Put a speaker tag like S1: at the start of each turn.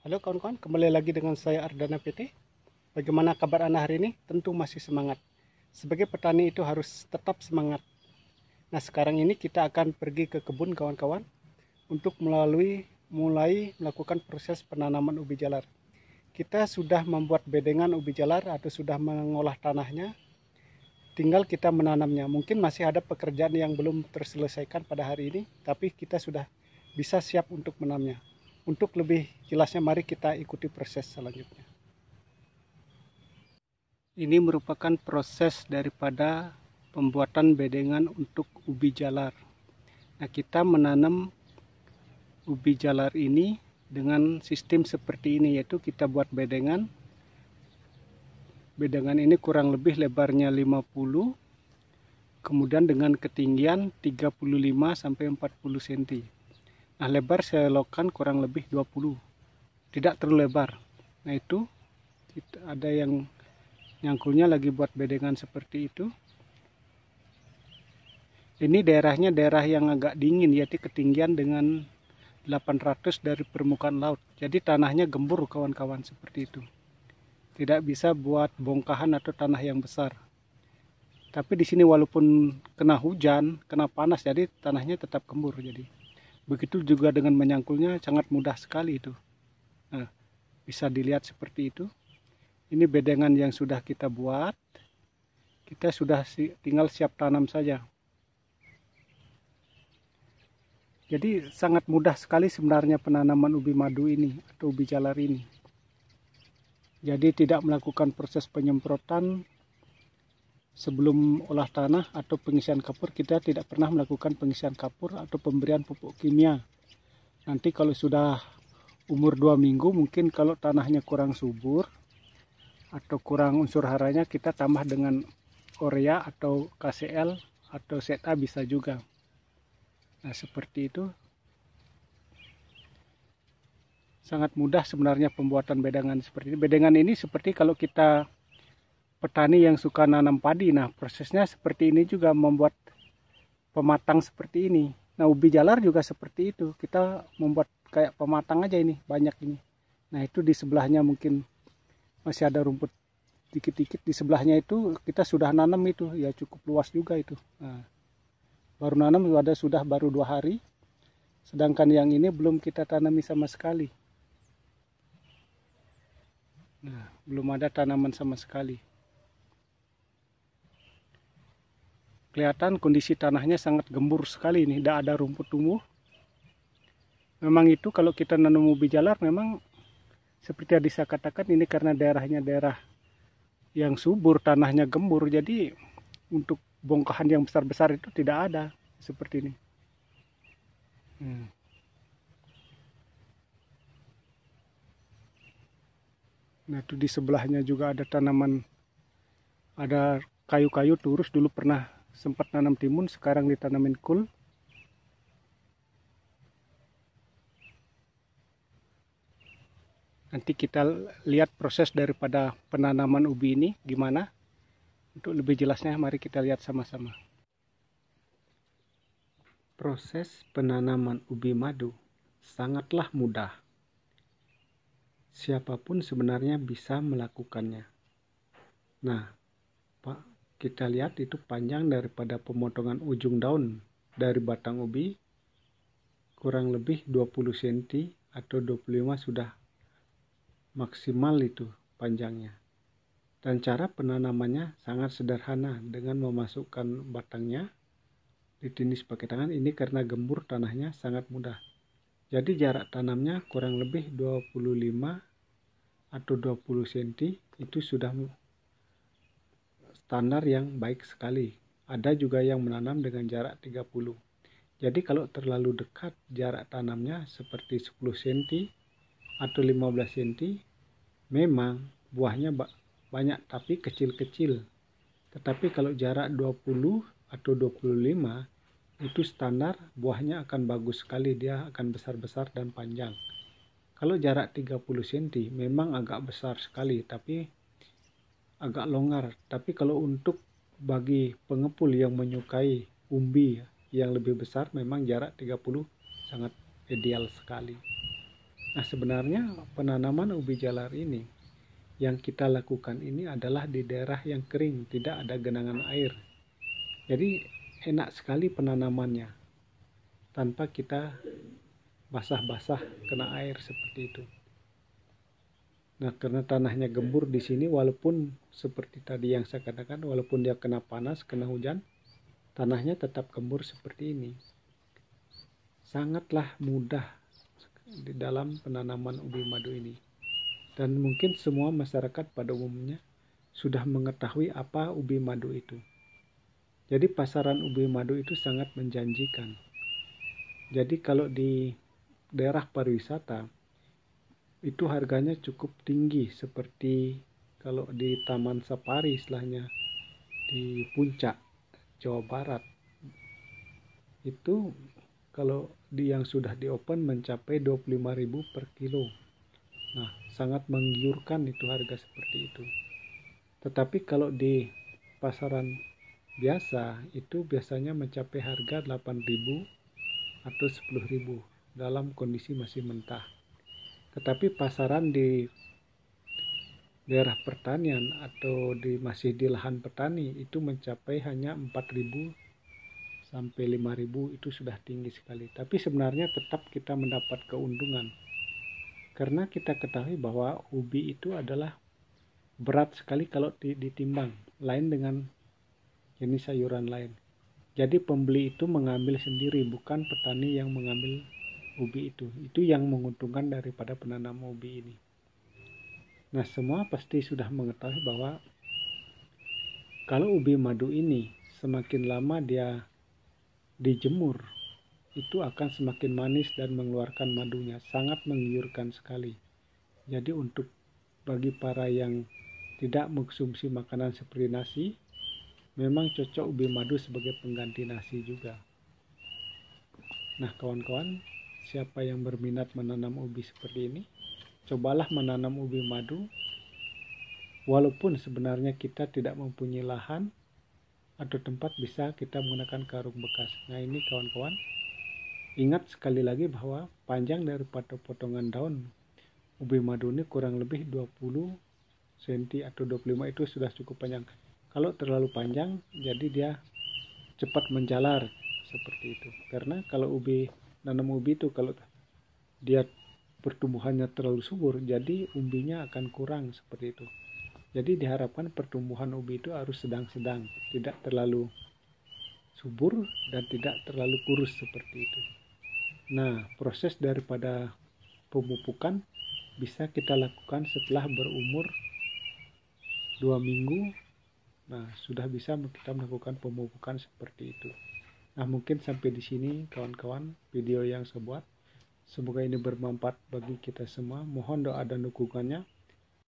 S1: Halo kawan-kawan, kembali lagi dengan saya Ardana PT. Bagaimana kabar Anda hari ini? Tentu masih semangat. Sebagai petani itu harus tetap semangat. Nah, sekarang ini kita akan pergi ke kebun kawan-kawan untuk mulai melakukan proses penanaman ubi jalar. Kita sudah membuat bedengan ubi jalar atau sudah mengolah tanahnya, tinggal kita menanamnya. Mungkin masih ada pekerjaan yang belum terselesaikan pada hari ini, tapi kita sudah bisa siap untuk menanamnya. Untuk lebih jelasnya, mari kita ikuti proses selanjutnya. Ini merupakan proses daripada pembuatan bedengan untuk ubi jalar. Nah, kita menanam ubi jalar ini dengan sistem seperti ini, yaitu kita buat bedengan. Bedengan ini kurang lebih lebarnya 50, kemudian dengan ketinggian 35 sampai 40 cm. Nah, lebar selokan kurang lebih 20, tidak terlalu lebar. Nah, itu ada yang nyangkulnya lagi buat bedengan seperti itu. Ini daerahnya daerah yang agak dingin, yaitu ketinggian dengan 800 dari permukaan laut. Jadi tanahnya gembur kawan-kawan, seperti itu. Tidak bisa buat bongkahan atau tanah yang besar. Tapi di sini walaupun kena hujan, kena panas, jadi tanahnya tetap gembur. Jadi begitu juga dengan menyangkulnya, sangat mudah sekali itu. Nah, bisa dilihat seperti itu. Ini bedengan yang sudah kita buat. Kita sudah tinggal siap tanam saja. Jadi sangat mudah sekali sebenarnya penanaman ubi madu ini atau ubi jalar ini. Jadi tidak melakukan proses penyemprotan sebelum olah tanah atau pengisian kapur. Kita tidak pernah melakukan pengisian kapur atau pemberian pupuk kimia. Nanti kalau sudah umur 2 minggu, mungkin kalau tanahnya kurang subur atau kurang unsur haranya, kita tambah dengan urea atau KCl atau ZA bisa juga. Nah, seperti itu. Sangat mudah sebenarnya pembuatan bedengan seperti ini. Bedengan ini seperti kalau kita petani yang suka nanam padi. Nah, prosesnya seperti ini juga, membuat pematang seperti ini. Nah, ubi jalar juga seperti itu. Kita membuat kayak pematang aja ini, banyak ini. Nah, itu di sebelahnya mungkin masih ada rumput dikit-dikit. Di sebelahnya itu kita sudah nanam itu, ya cukup luas juga itu. Nah, baru nanam baru 2 hari. Sedangkan yang ini belum kita tanami sama sekali. Nah, belum ada tanaman sama sekali. Kelihatan kondisi tanahnya sangat gembur sekali ini, tidak ada rumput tumbuh. Memang itu kalau kita nanam ubi jalar, memang seperti yang saya katakan, ini karena daerahnya daerah yang subur, tanahnya gembur, jadi untuk bongkahan yang besar-besar itu tidak ada seperti ini. Nah, itu di sebelahnya juga ada tanaman, ada kayu-kayu turus. Dulu pernah sempat nanam timun, sekarang ditanamin kul. Nanti kita lihat proses daripada penanaman ubi ini gimana. Untuk lebih jelasnya, mari kita lihat sama-sama. Proses penanaman ubi madu sangatlah mudah. Siapapun sebenarnya bisa melakukannya. Nah, Pak, kita lihat itu panjang daripada pemotongan ujung daun dari batang ubi kurang lebih 20 cm atau 25 sudah maksimal itu panjangnya. Dan cara penanamannya sangat sederhana, dengan memasukkan batangnya ditindih pakai tangan. Ini karena gembur tanahnya sangat mudah. Jadi jarak tanamnya kurang lebih 25 atau 20 cm itu sudah standar yang baik sekali. Ada juga yang menanam dengan jarak 30. Jadi kalau terlalu dekat jarak tanamnya seperti 10 cm atau 15 cm, memang buahnya banyak tapi kecil-kecil. Tetapi kalau jarak 20 atau 25 itu standar, buahnya akan bagus sekali, dia akan besar-besar dan panjang. Kalau jarak 30 cm memang agak besar sekali, tapi agak longgar. Tapi kalau untuk bagi pengepul yang menyukai umbi yang lebih besar, memang jarak 30 sangat ideal sekali. Nah, sebenarnya penanaman ubi jalar ini yang kita lakukan ini adalah di daerah yang kering, tidak ada genangan air. Jadi enak sekali penanamannya tanpa kita basah-basah kena air seperti itu. Nah, karena tanahnya gembur di sini, walaupun seperti tadi yang saya katakan, walaupun dia kena panas, kena hujan, tanahnya tetap gembur seperti ini. Sangatlah mudah di dalam penanaman ubi madu ini. Dan mungkin semua masyarakat pada umumnya sudah mengetahui apa ubi madu itu. Jadi pasaran ubi madu itu sangat menjanjikan. Jadi kalau di daerah pariwisata, itu harganya cukup tinggi, seperti kalau di Taman Safari istilahnya di Puncak, Jawa Barat. Itu kalau yang sudah di open mencapai 25.000 per kilo. Nah, sangat menggiurkan itu harga seperti itu. Tetapi kalau di pasaran biasa itu biasanya mencapai harga 8.000 atau 10.000 dalam kondisi masih mentah. Tetapi pasaran di daerah pertanian atau masih di lahan petani itu mencapai hanya 4.000 sampai 5.000, itu sudah tinggi sekali. Tapi sebenarnya tetap kita mendapat keuntungan. Karena kita ketahui bahwa ubi itu adalah berat sekali kalau ditimbang, lain dengan jenis sayuran lain. Jadi pembeli itu mengambil sendiri, bukan petani yang mengambil ubi itu. Itu yang menguntungkan daripada penanam ubi ini. Nah, semua pasti sudah mengetahui bahwa kalau ubi madu ini semakin lama dia dijemur, itu akan semakin manis dan mengeluarkan madunya, sangat menggiurkan sekali. Jadi untuk bagi para yang tidak mengkonsumsi makanan seperti nasi, memang cocok ubi madu sebagai pengganti nasi juga. Nah, kawan-kawan, siapa yang berminat menanam ubi seperti ini, cobalah menanam ubi madu. Walaupun sebenarnya kita tidak mempunyai lahan atau tempat, bisa kita menggunakan karung bekas. Nah, ini kawan-kawan, ingat sekali lagi bahwa panjang daripada potongan daun ubi madu ini kurang lebih 20 cm atau 25 itu sudah cukup panjang. Kalau terlalu panjang, jadi dia cepat menjalar seperti itu. Karena kalau nanam ubi itu kalau dia pertumbuhannya terlalu subur, jadi umbinya akan kurang seperti itu. Jadi diharapkan pertumbuhan ubi itu harus sedang-sedang, tidak terlalu subur dan tidak terlalu kurus seperti itu. Nah, proses daripada pemupukan bisa kita lakukan setelah berumur 2 minggu. Nah, sudah bisa kita melakukan pemupukan seperti itu. Nah, mungkin sampai di sini kawan-kawan video yang saya buat. Semoga ini bermanfaat bagi kita semua. Mohon doa dan dukungannya.